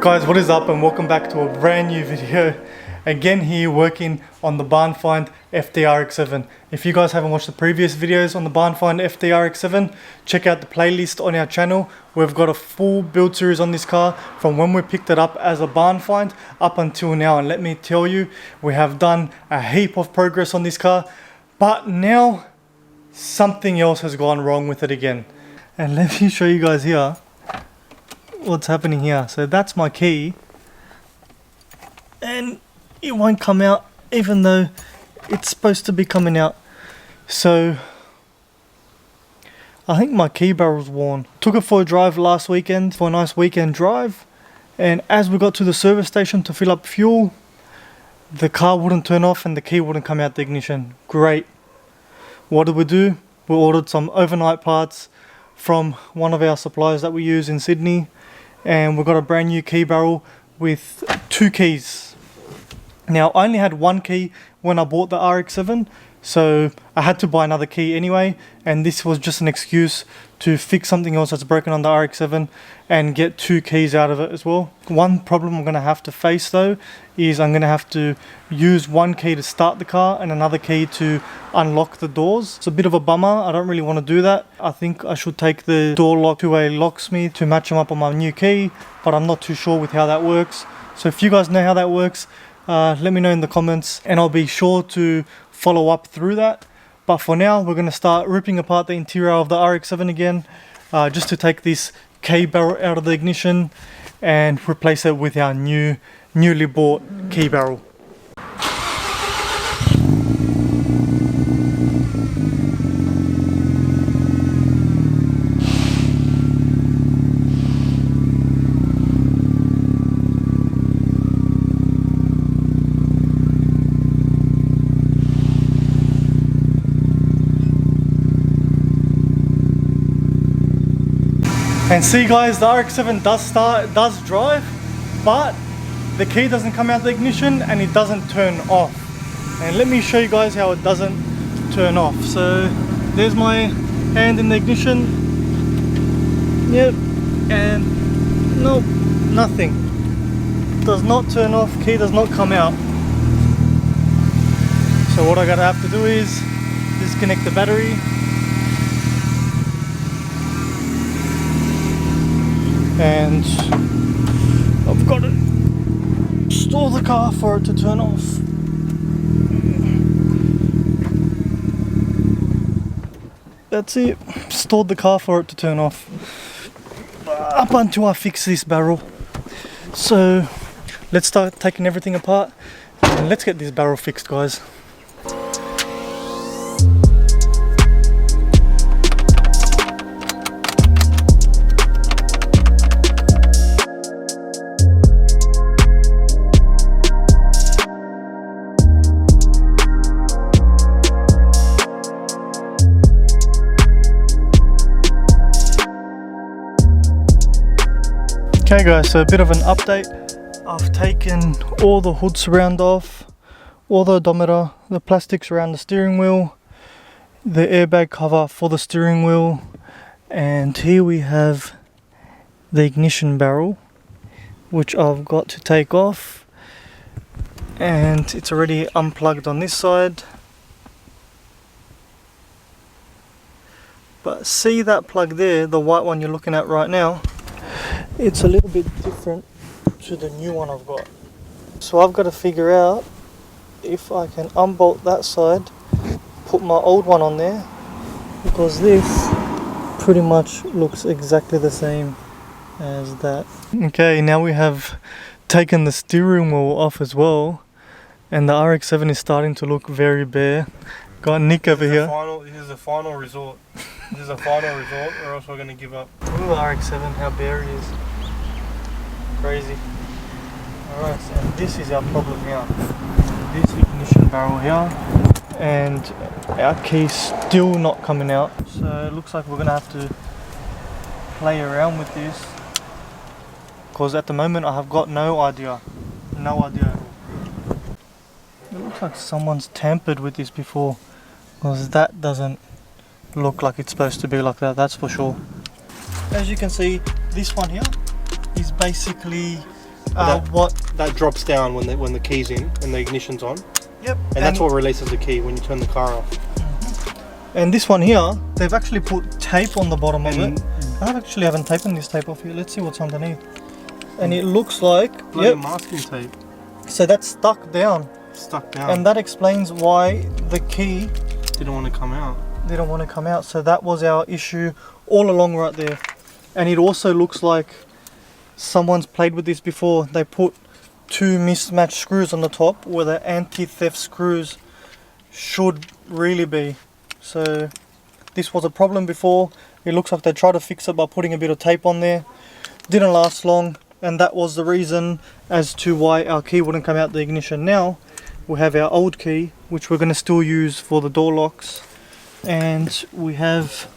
Guys, what is up and welcome back to a brand new video. Again here working on the Barn FIND FD RX7. If you guys haven't watched the previous videos on the Barn FIND FD RX7, check out the playlist on our channel. We've got a full build series on this car from when we picked it up as a Barn FIND up until now, and let me tell you, we have done a heap of progress on this car, but now something else has gone wrong with it again. And let me show you guys here what's happening here. So that's my key, and it won't come out even though it's supposed to be coming out. So I think my key barrel's worn. Took it for a drive last weekend for a nice weekend drive, and as we got to the service station to fill up fuel, the car wouldn't turn off and the key wouldn't come out the ignition. Great. What did we do? We ordered some overnight parts from one of our suppliers that we use in Sydney, and we got a brand new key barrel with 2 keys. Now I only had 1 key when I bought the RX7, so I had to buy another key anyway, and this was just an excuse to fix something else that's broken on the RX7 and get 2 keys out of it as well. One problem I'm going to have to face though is I'm going to have to use 1 key to start the car and another key to unlock the doors. It's a bit of a bummer. I don't really want to do that. I think I should take the door lock to a locksmith to match them up on my new key, but I'm not too sure with how that works. So if you guys know how that works, let me know in the comments and I'll be sure to follow up through that. But for now, we're going to start ripping apart the interior of the RX7 again, just to take this key barrel out of the ignition and replace it with our newly bought key barrel. And see guys, the RX7 does drive, but the key doesn't come out the ignition and it doesn't turn off. And let me show you guys how it doesn't turn off. So there's my hand in the ignition. Yep, and nope, nothing. Does not turn off, key does not come out. So what I gotta have to do is disconnect the battery. And I've got to stall the car for it to turn off. That's it. Stalled the car for it to turn off. Up until I fix this barrel. So let's start taking everything apart and let's get this barrel fixed, guys. Okay guys, so a bit of an update. I've taken all the hood surround off, all the odometer, the plastics around the steering wheel, the airbag cover for the steering wheel, and here we have the ignition barrel, which I've got to take off, and it's already unplugged on this side. But see that plug there, the white one you're looking at right now? It's a little bit different to the new one I've got. So I've got to figure out if I can unbolt that side, put my old one on there, because this pretty much looks exactly the same as that. Okay, now we have taken the steering wheel off as well, and the RX7 is starting to look very bare. Got Nick over here. This is the final resort. This is a final resort, or else we're going to give up. Ooh, RX7, how bare it is. Crazy. Alright, and this is our problem here. This ignition barrel here, and our key's still not coming out. So it looks like we're going to have to play around with this, because at the moment I have got no idea. No idea at all. It looks like someone's tampered with this before, because that doesn't look like it's supposed to be like that, that's for sure. As you can see, this one here is basically What? That drops down when the key's in and the ignition's on. Yep. And that's what releases the key when you turn the car off. And this one here, they've actually put tape on the bottom of it. I actually haven't taken this tape off here. Let's see what's underneath. And it looks like masking tape. So that's stuck down. Stuck down. And that explains why the key didn't want to come out. Didn't want to come out. So that was our issue all along right there. And it also looks like someone's played with this before. They put two mismatched screws on the top where the anti-theft screws should really be. So this was a problem before. It looks like they tried to fix it by putting a bit of tape on there. Didn't last long, and that was the reason as to why our key wouldn't come out the ignition. Now we have our old key, which we're going to still use for the door locks, and we have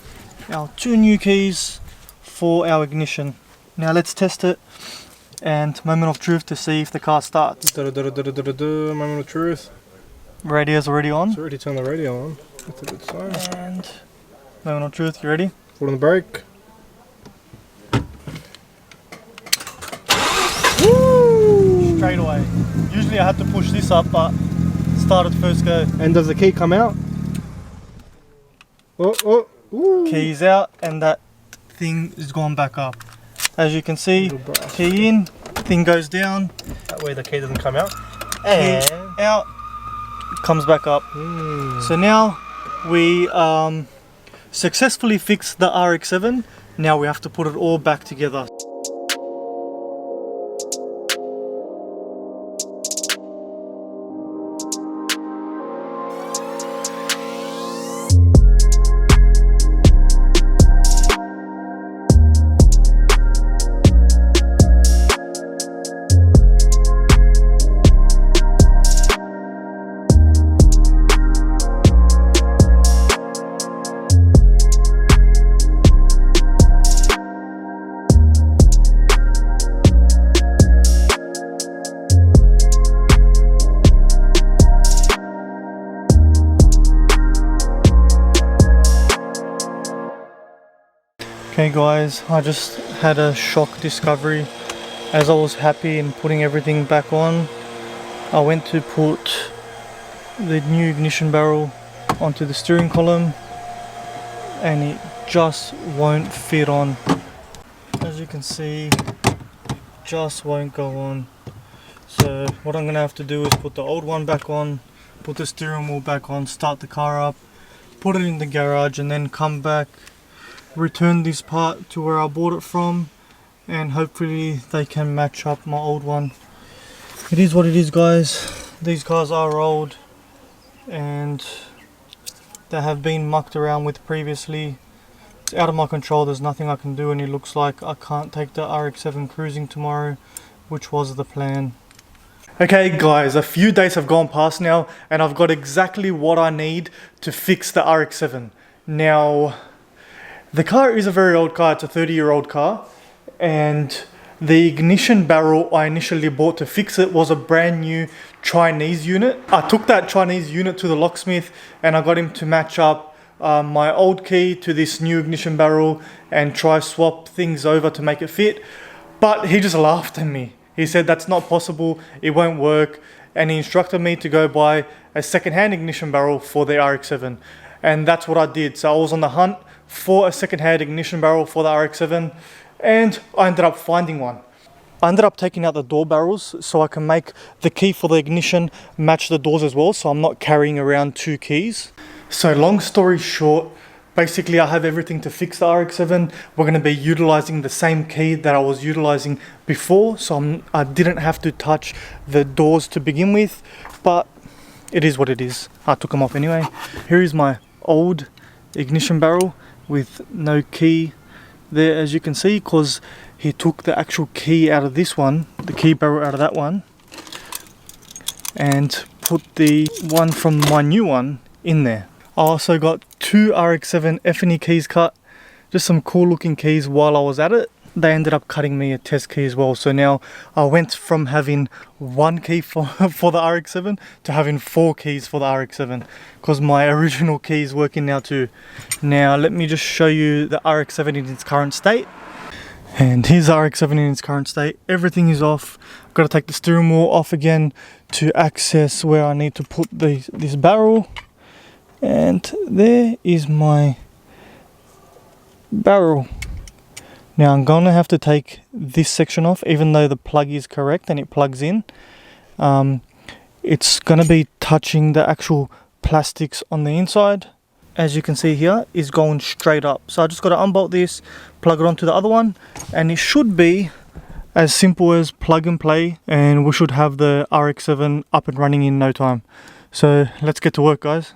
our two new keys for our ignition. Now let's test it and moment of truth to see if the car starts. Moment of truth. Radio's already on. It's already turned the radio on. That's a good sign. And moment of truth, you ready? Foot on the brake. Woo! Straight away. Usually I have to push this up, but started first go. And does the key come out? Oh, ooh. Keys out, and that thing is gone back up. As you can see, key in, thing goes down. That way the key doesn't come out. And out, comes back up. So now we successfully fixed the RX7. Now we have to put it all back together. Okay guys, I just had a shock discovery. As I was happy in putting everything back on, I went to put the new ignition barrel onto the steering column and it just won't fit on. As you can see, just won't go on. So what I'm gonna have to do is put the old one back on, put the steering wheel back on, start the car up, put it in the garage, and then come back, return this part to where I bought it from, and hopefully they can match up my old one. It is what it is guys. These cars are old and they have been mucked around with previously. It's out of my control, there's nothing I can do, and it looks like I can't take the RX7 cruising tomorrow, which was the plan. Okay guys, a few days have gone past now and I've got exactly what I need to fix the RX7. Now, the car is a very old car, it's a 30-year-old car, and the ignition barrel I initially bought to fix it was a brand new Chinese unit. I took that Chinese unit to the locksmith and I got him to match up my old key to this new ignition barrel and try swap things over to make it fit, but he just laughed at me. He said that's not possible, it won't work, and he instructed me to go buy a second-hand ignition barrel for the RX7, and that's what I did. So I was on the hunt for a second-hand ignition barrel for the RX7 and I ended up finding one. I ended up taking out the door barrels so I can make the key for the ignition match the doors as well, so I'm not carrying around two keys. So long story short, basically I have everything to fix the RX7. We're going to be utilizing the same key that I was utilizing before, so I didn't have to touch the doors to begin with, but it is what it is. I took them off anyway. Here is my old ignition barrel with no key there, as you can see, because he took the actual key out of this one, the key barrel out of that one, and put the one from my new one in there. I also got two RX7 F&E keys cut, just some cool looking keys while I was at it. They ended up cutting me a test key as well, so now I went from having one key for the RX7 to having 4 keys for the RX7, because my original key is working now too. Now let me just show you the RX7 in its current state. And here's the RX7 in its current state. Everything is off. I've got to take the steering wheel off again to access where I need to put this barrel. And there is my barrel. Now I'm going to have to take this section off, even though the plug is correct and it plugs in. It's going to be touching the actual plastics on the inside. As you can see here, is going straight up. So I just got to unbolt this, plug it onto the other one, and it should be as simple as plug and play, and we should have the RX7 up and running in no time. So let's get to work, guys.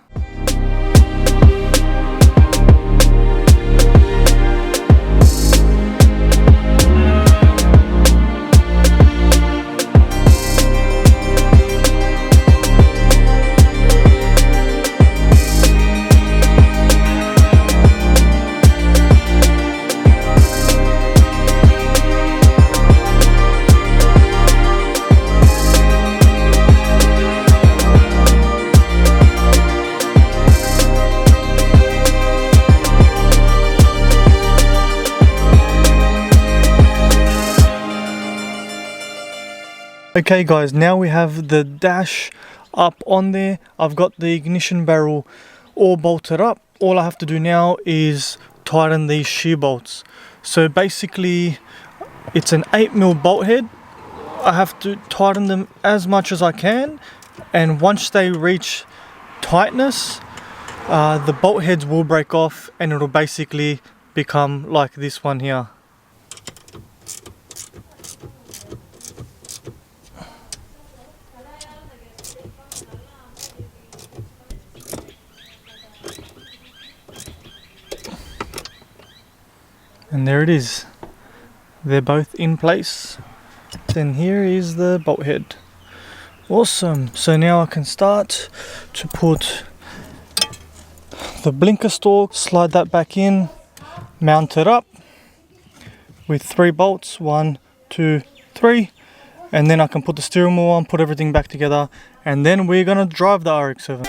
Okay guys, now we have the dash up on there. I've got the ignition barrel all bolted up. All I have to do now is tighten these shear bolts. So basically it's an 8mm bolt head. I have to tighten them as much as I can, and once they reach tightness, the bolt heads will break off and it'll basically become like this one here. And there it is. They're both in place. Then here is the bolt head. Awesome. So now I can start to put the blinker stalk, slide that back in, mount it up with 3 bolts, 1, 2, 3, and then I can put the steering wheel on, put everything back together, and then we're gonna drive the RX7.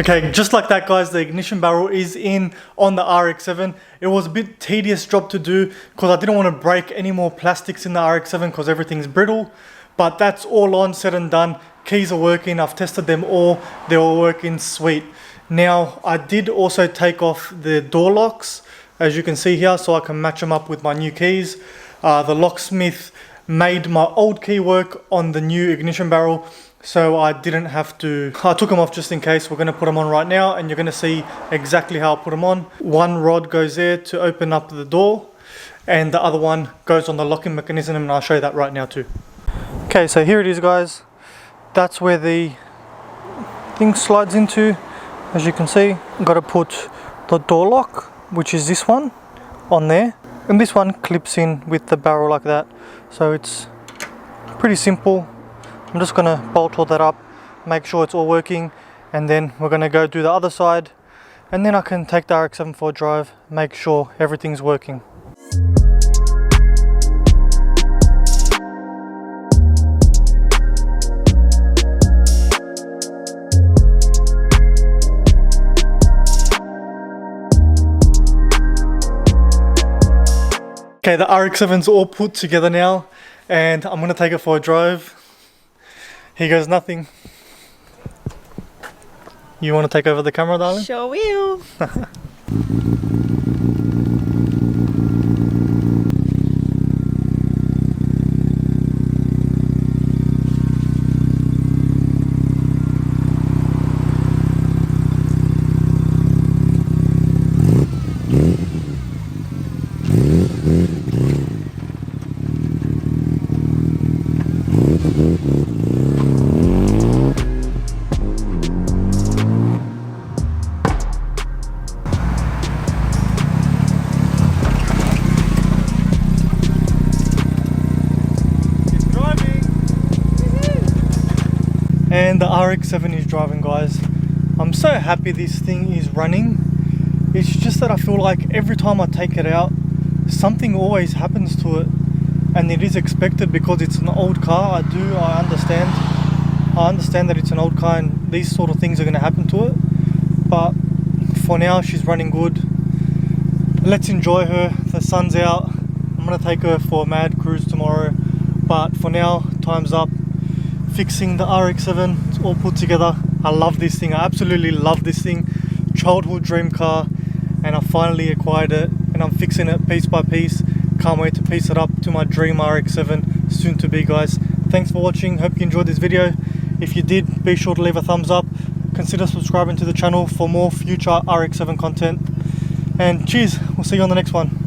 Okay, just like that guys, the ignition barrel is in on the RX7. It was a bit tedious job to do because I didn't want to break any more plastics in the RX7 because everything's brittle. But that's all on, said and done. Keys are working, I've tested them all, they're all working sweet. Now, I did also take off the door locks, as you can see here, so I can match them up with my new keys. The locksmith made my old key work on the new ignition barrel, so I didn't have to, I took them off just in case. We're going to put them on right now and you're going to see exactly how I put them on. One rod goes there to open up the door and the other one goes on the locking mechanism, and I'll show you that right now too. Okay, so here it is guys. That's where the thing slides into. As you can see, I've got to put the door lock, which is this one, on there. And this one clips in with the barrel like that. So it's pretty simple. I'm just going to bolt all that up, make sure it's all working, and then we're going to go do the other side, and then I can take the RX7 for a drive, make sure everything's working. Okay, the RX7's all put together now, and I'm going to take it for a drive. Here goes nothing. You want to take over the camera, darling? Sure will. and the RX7 is driving, guys. I'm so happy this thing is running. It's just that I feel like every time I take it out, something always happens to it, and it is expected because it's an old car. I understand that it's an old car and these sort of things are going to happen to it, but for now she's running good. Let's enjoy her. The sun's out. I'm going to take her for a mad cruise tomorrow, but for now, time's up. Fixing the RX7, it's all put together. I love this thing. I absolutely love this thing. Childhood dream car, and I finally acquired it, and I'm fixing it piece by piece. Can't wait to piece it up to my dream RX7 soon to be, guys. Thanks for watching. Hope you enjoyed this video. If you did, be sure to leave a thumbs up. Consider subscribing to the channel for more future RX7 content. And cheers, we'll see you on the next one.